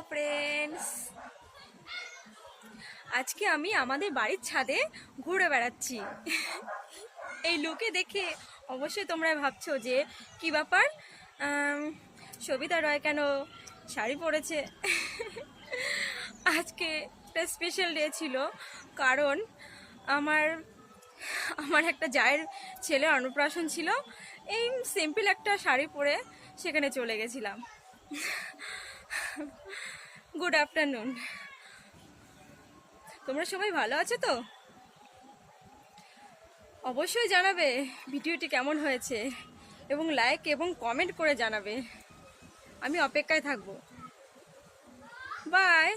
Friends, আজকে আমি আমাদের বাড়ির ছাদে ঘুরে বেড়াচ্ছি। এই লুকে দেখে অবশ্যই তোমরা ভাবছো যে কি ব্যাপার, সবিতা রয় কেন শাড়ি পরেছে। আজকে একটা স্পেশাল ডে ছিল, কারণ আমার একটা জায়ের ছেলে অন্নপ্রাশন ছিল। এই সিম্পল একটা শাড়ি পরে সেখানে চলে গেছিলাম। গুড আফটারনুন, তোমরা সবাই ভালো আছো তো? অবশ্যই জানাবে ভিডিওটি কেমন হয়েছে এবং লাইক এবং কমেন্ট করে জানাবে। আমি অপেক্ষায় থাকবো। বাই।